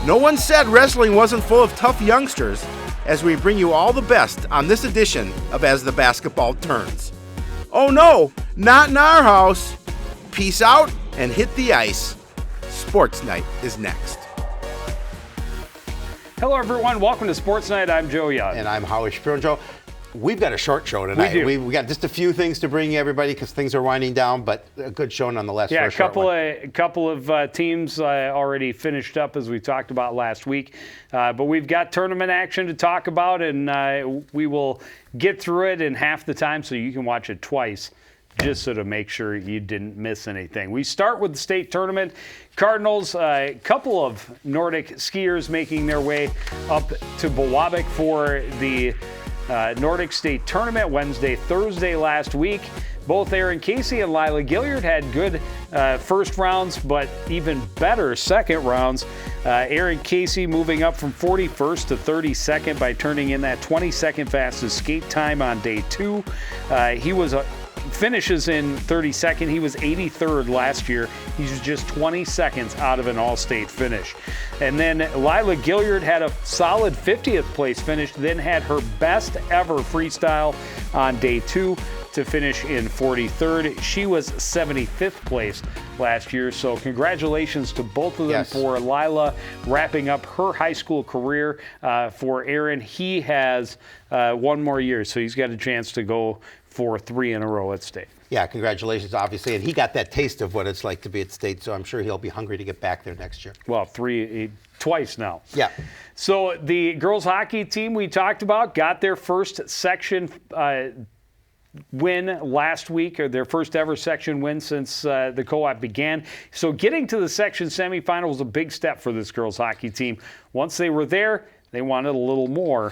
No one said wrestling wasn't full of tough youngsters, as we bring you all the best on this edition of As the Basketball Turns. Oh no, not in our house. Peace out and hit the ice. Sports Night is next. Hello everyone, welcome to Sports Night. I'm Joe Young. And I'm Howie Shapiro. Joe, we've got a short show tonight. We do. We got just a few things to bring you, everybody, because things are winding down, but a good show nonetheless. Yeah, a couple of teams already finished up, as we talked about last week. But we've got tournament action to talk about, and we will get through it in half the time so you can watch it twice, just so to make sure you didn't miss anything. We start with the state tournament. Cardinals, a couple of Nordic skiers making their way up to Bowabic for the Nordic State Tournament Wednesday, Thursday last week. Both Aaron Casey and Lila Gilliard had good first rounds, but even better second rounds. Aaron Casey moving up from 41st to 32nd by turning in that 22nd fastest skate time on day 2. He was finishes in 32nd. He was 83rd last year. He's just 20 seconds out of an all-state finish. And then Lila Gilliard had a solid 50th place finish, then had her best ever freestyle on day 2 to finish in 43rd. She was 75th place last year, so congratulations to both of them. Yes. For Lila wrapping up her high school career. For Aaron, he has one more year, so he's got a chance to go for 3 in a row at state. Yeah, congratulations, obviously. And he got that taste of what it's like to be at state, so I'm sure he'll be hungry to get back there next year. Well, twice now. Yeah. So the girls hockey team we talked about got their first section win last week, or their first ever section win since the co-op began. So getting to the section semifinal was a big step for this girls hockey team. Once they were there, they wanted a little more.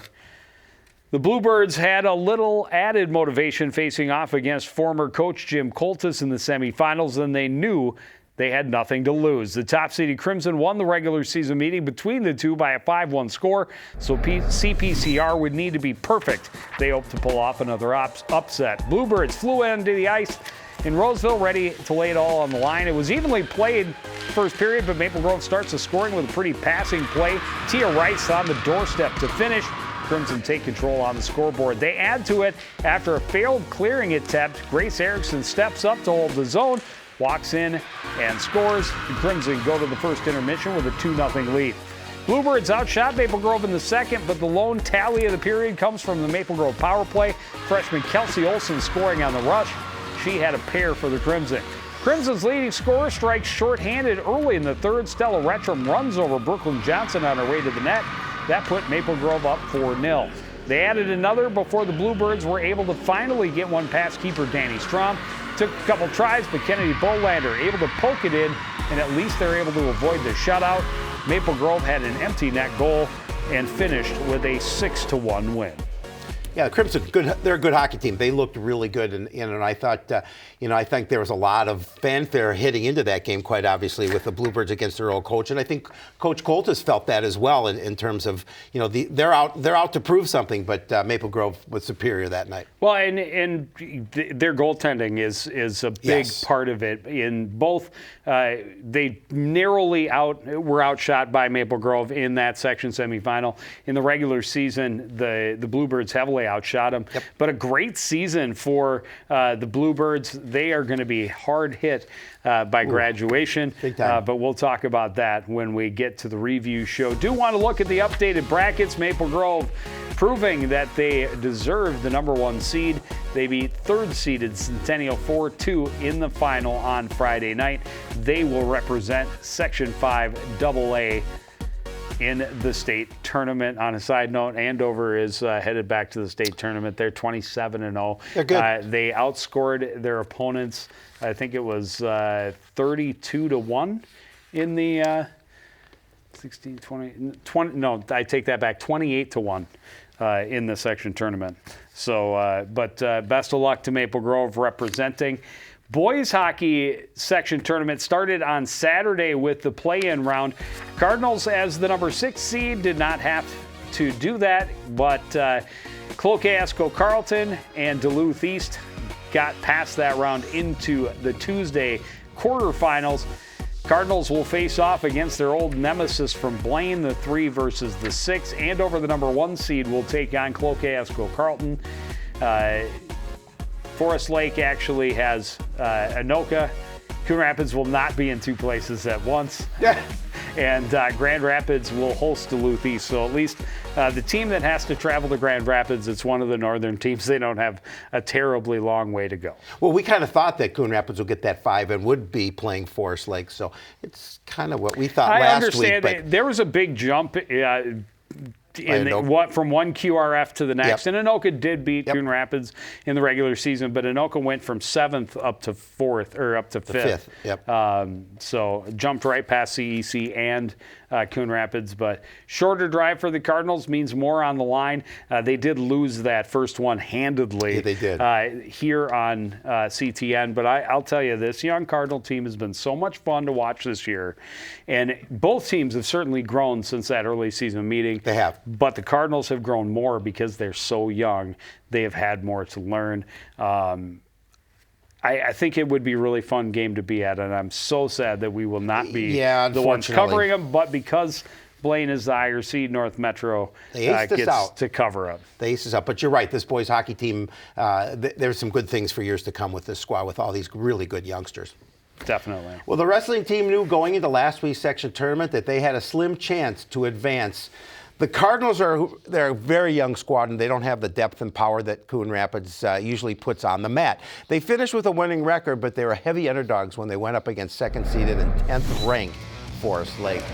The Bluebirds had a little added motivation facing off against former coach Jim Coltis in the semifinals, and they knew they had nothing to lose. The top-seeded Crimson won the regular season meeting between the two by a 5-1 score, so CPCR would need to be perfect. They hope to pull off another upset. Bluebirds flew into the ice in Roseville, ready to lay it all on the line. It was evenly played first period, but Maple Grove starts the scoring with a pretty passing play. Tia Rice on the doorstep to finish. Crimson take control on the scoreboard. They add to it after a failed clearing attempt. Grace Erickson steps up to hold the zone, walks in and scores. The Crimson go to the first intermission with a 2-0 lead. Bluebirds outshot Maple Grove in the second, but the lone tally of the period comes from the Maple Grove power play. Freshman Kelsey Olson scoring on the rush. She had a pair for the Crimson. Crimson's leading scorer strikes shorthanded early in the third. Stella Retram runs over Brooklyn Johnson on her way to the net. That put Maple Grove up 4-0. They added another before the Bluebirds were able to finally get one past keeper Danny Strom. Took a couple tries, but Kennedy Bolander able to poke it in, and at least they're able to avoid the shutout. Maple Grove had an empty net goal and finished with a 6-1 win. Yeah, the Crimson, they're a good hockey team. They looked really good, and I thought, I think there was a lot of fanfare heading into that game, quite obviously, with the Bluebirds against their old coach, and I think Coach Coltis felt that as well in terms of, they're out to prove something, but Maple Grove was superior that night. Well, and their goaltending is a big part of it. In both, they narrowly were outshot by Maple Grove in that section semifinal. In the regular season, the Bluebirds heavily outshot them. Yep. But a great season for the Bluebirds. They are going to be hard hit by graduation. Big time. But we'll talk about that when we get to the review show. Do want to look at the updated brackets. Maple Grove proving that they deserve the number 1 seed. They beat third-seeded Centennial 4-2 in the final on Friday night. They will represent Section 5 AA in the state tournament. On a side note, Andover is headed back to the state tournament. They're 27-0. They're good. They outscored their opponents. I think it was 32-1 in the 16, 20. No, I take that back. 28-1 in the section tournament. So, but best of luck to Maple Grove representing. Boys hockey section tournament started on Saturday with the play-in round. Cardinals, as the number 6 seed, did not have to do that, but Cloquet-Esco Carleton and Duluth East got past that round into the Tuesday quarterfinals. Cardinals will face off against their old nemesis from Blaine, the 3 versus the 6. Andover, the number 1 seed, will take on Cloquet-Esco Carlton. Forest Lake actually has Anoka. Coon Rapids will not be in 2 places at once. And Grand Rapids will host Duluth East. So at least the team that has to travel to Grand Rapids, it's one of the northern teams. They don't have a terribly long way to go. Well, we kind of thought that Coon Rapids would get that 5 and would be playing Forest Lake. So it's kind of what we thought last week. I understand. There was a big jump from one QRF to the next. Yep. And Anoka did beat Coon Rapids in the regular season, but Anoka went from 7th up to 4th, or up to 5th. Yep. So jumped right past CEC and Coon Rapids, but shorter drive for the Cardinals means more on the line. They did lose that first one handedly. Yeah, they did. Here on CTN, but I'll tell you, this young Cardinal team has been so much fun to watch this year, and both teams have certainly grown since that early season meeting. They have. But the Cardinals have grown more because they're so young. They have had more to learn. I think it would be a really fun game to be at, and I'm so sad that we will not be the ones covering them. But because Blaine is the higher seed, North Metro gets to cover them. They ace us out. But you're right, this boys hockey team, there's some good things for years to come with this squad with all these really good youngsters. Definitely. Well, the wrestling team knew going into last week's section tournament that they had a slim chance to advance. The Cardinals they're a very young squad, and they don't have the depth and power that Coon Rapids usually puts on the mat. They finished with a winning record, but they were heavy underdogs when they went up against second-seeded and 10th ranked Forest Lake.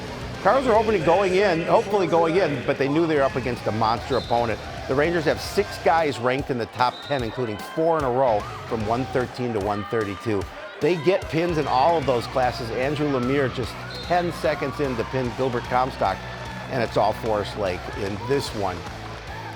Cardinals are hopefully going in, but they knew they were up against a monster opponent. The Rangers have 6 guys ranked in the top 10, including 4 in a row from 113 to 132. They get pins in all of those classes. Andrew Lemire just 10 seconds in to pin Gilbert Comstock, and it's all Forest Lake in this one.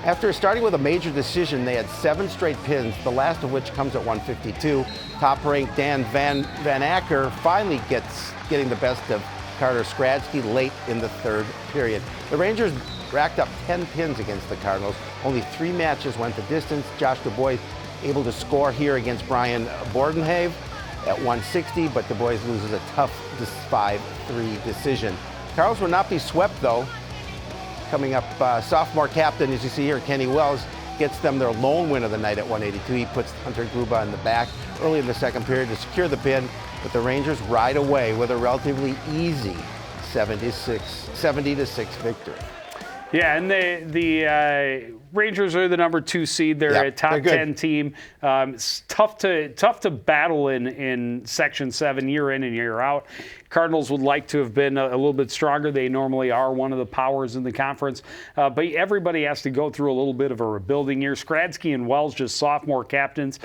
After starting with a major decision, they had 7 straight pins, the last of which comes at 152. Top-ranked Dan Van Acker finally getting the best of Carter Skradsky late in the 3rd period. The Rangers racked up 10 pins against the Cardinals. Only 3 matches went the distance. Josh DuBois able to score here against Brian Bordenhave at 160, but DuBois loses a tough 5-3 decision. Cardinals will not be swept, though. Coming up, sophomore captain, as you see here, Kenny Wells, gets them their lone win of the night at 182. He puts Hunter Gruba in the back early in the 2nd period to secure the pin, but the Rangers ride away with a relatively easy 70-6 victory. Yeah, and the Rangers are the number 2 seed. They're a top 10 team. It's tough to battle in Section 7 year in and year out. Cardinals would like to have been a little bit stronger. They normally are one of the powers in the conference. But everybody has to go through a little bit of a rebuilding year. Skradsky and Wells, just sophomore captains,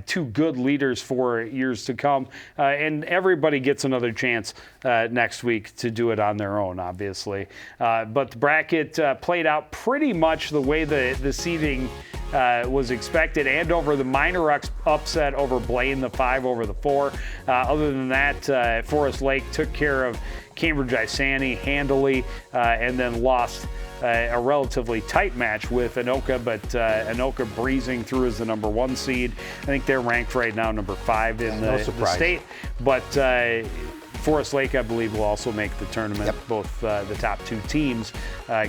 2 good leaders for years to come. And everybody gets another chance next week to do it on their own, obviously. But the bracket played out pretty much the way the seeding was expected. Andover, the minor upset over Blaine, the 5 over the 4. Other than that, Forest Lake took care of Cambridge Isani handily and then lost a relatively tight match with Anoka, but Anoka breezing through as the number 1 seed. I think they're ranked right now number 5 in the state. But Forest Lake, I believe, will also make the tournament. Yep. Both the top 2 teams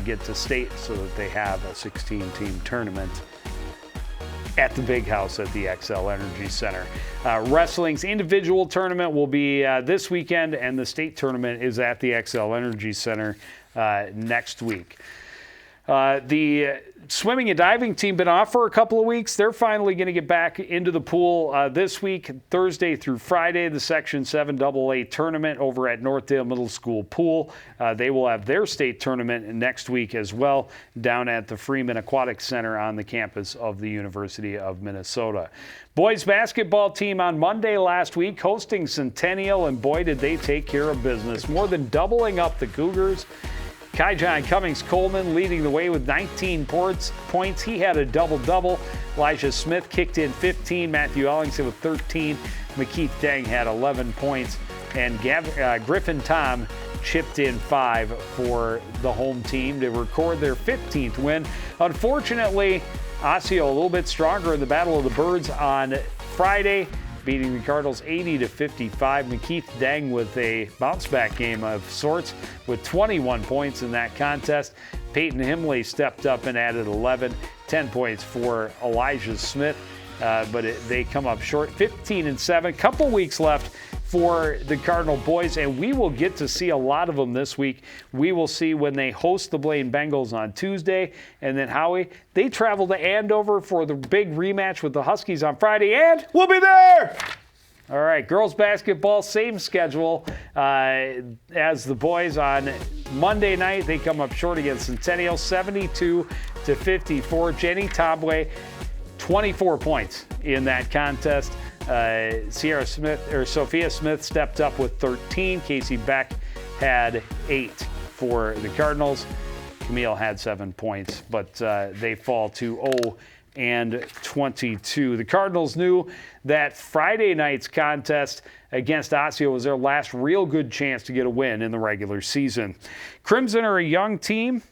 get to state so that they have a 16-team tournament at the Big House at the XL Energy Center. Wrestling's individual tournament will be this weekend, and the state tournament is at the XL Energy Center next week. The swimming and diving team been off for a couple of weeks. They're finally going to get back into the pool this week, Thursday through Friday, the Section 7 AA tournament over at Northdale Middle School Pool. They will have their state tournament next week as well down at the Freeman Aquatic Center on the campus of the University of Minnesota. Boys basketball team on Monday last week hosting Centennial, and boy, did they take care of business, more than doubling up the Cougars. Kaijon Cummings-Coleman leading the way with 19 points. He had a double-double. Elijah Smith kicked in 15. Matthew Ellingson with 13. McKeith Deng had 11 points. And Griffin Tom chipped in 5 for the home team to record their 15th win. Unfortunately, Osseo a little bit stronger in the Battle of the Birds on Friday. beating the Cardinals 80-55. McKeith Deng with a bounce-back game of sorts with 21 points in that contest. Peyton Himley stepped up and added 11, 10 points for Elijah Smith, but they come up short, 15-7. A couple weeks left for the Cardinal boys, and we will get to see a lot of them this week. We will see when they host the Blaine Bengals on Tuesday, and then Howie, they travel to Andover for the big rematch with the Huskies on Friday, and We'll be there! all right, girls basketball, same schedule as the boys on Monday night. They come up short against Centennial, 72-54. Jenny Tobway, 24 points in that contest. Sophia Smith stepped up with 13. Casey Beck had 8 for the Cardinals. Camille had 7 points, but they fall to 0-22. The Cardinals knew that Friday night's contest against Osseo was their last real good chance to get a win in the regular season. Crimson are a young team.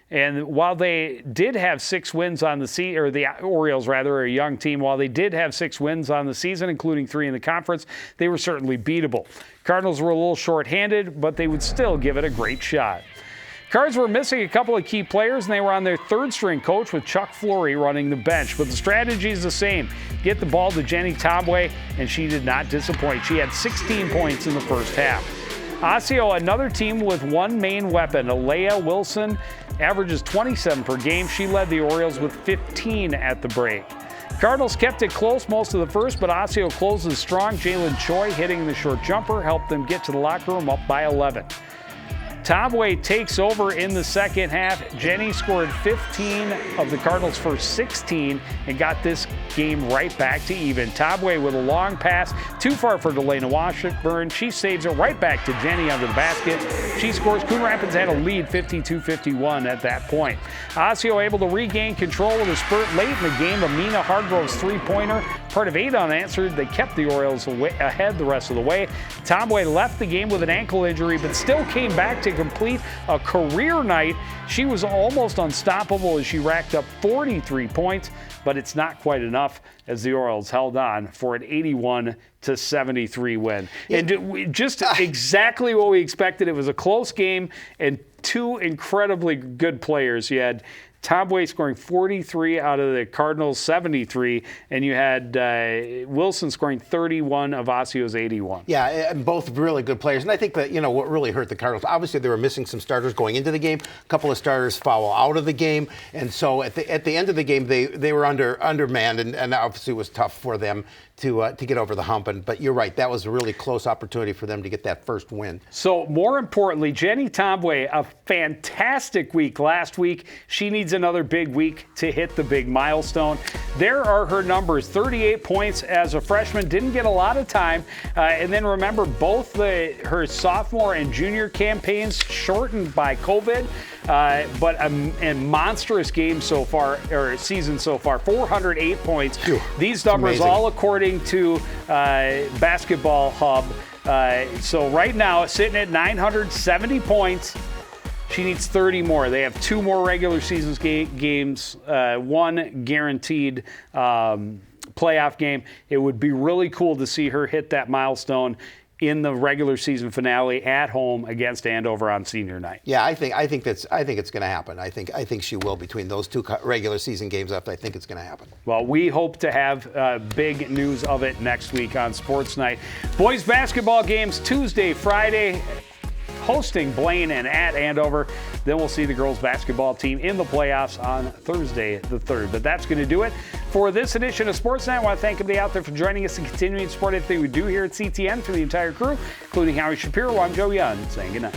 And while they did have 6 wins on the season, or the Orioles rather, are a young team, while they did have 6 wins on the season, including 3 in the conference, they were certainly beatable. Cardinals were a little short-handed, but they would still give it a great shot. Cards were missing a couple of key players, and they were on their third-string coach with Chuck Flory running the bench. But the strategy is the same. Get the ball to Jenny Tobway, and she did not disappoint. She had 16 points in the first half. Osseo, another team with one main weapon. Alea Wilson averages 27 per game. She led the Orioles with 15 at the break. Cardinals kept it close most of the first, but Osseo closes strong. Jalen Choi hitting the short jumper helped them get to the locker room up by 11. Tobway takes over in the second half. Jenny scored 15 of the Cardinals' first 16 and got this game right back to even. Tobway with a long pass, too far for Delana Washburn. She saves it right back to Jenny under the basket. She scores. Coon Rapids had a lead 52-51 at that point. Osseo able to regain control with a spurt late in the game. Amina Hargrove's three-pointer, part of 8 unanswered. They kept the Orioles ahead the rest of the way. Tobway left the game with an ankle injury, but still came back to complete a career night. She was almost unstoppable as she racked up 43 points, but it's not quite enough as the Orioles held on for an 81-73 win. And just exactly what we expected. It was a close game and 2 incredibly good players. You had Tobway scoring 43 out of the Cardinals' 73, and you had Wilson scoring 31 of Osseo's 81. Yeah, and both really good players. And I think that, what really hurt the Cardinals, obviously they were missing some starters going into the game. A couple of starters foul out of the game. And so at the end of the game, they were undermanned, and obviously it was tough for them to get over the hump. But you're right, that was a really close opportunity for them to get that first win. So more importantly, Jenny Tobway, a fantastic week last week. She needs another big week to hit the big milestone. There are her numbers: 38 points as a freshman, didn't get a lot of time. And then remember, both her sophomore and junior campaigns shortened by COVID. But a monstrous game so far, or season so far, 408 points. Phew, these numbers all according to Basketball Hub. So right now, sitting at 970 points. She needs 30 more. They have 2 more regular season games, 1 guaranteed playoff game. It would be really cool to see her hit that milestone in the regular season finale at home against Andover on senior night. Yeah, I think it's going to happen. I think she will between those 2 regular season games left. I think it's going to happen. Well, we hope to have big news of it next week on Sports Night. Boys basketball games Tuesday, Friday, hosting Blaine and at Andover. Then we'll see the girls basketball team in the playoffs on Thursday the 3rd. But that's going to do it for this edition of Sports Night. I want to thank everybody out there for joining us and continuing to support everything we do here at CTN. For the entire crew, including Howie Shapiro, I'm Joe Young, saying good night.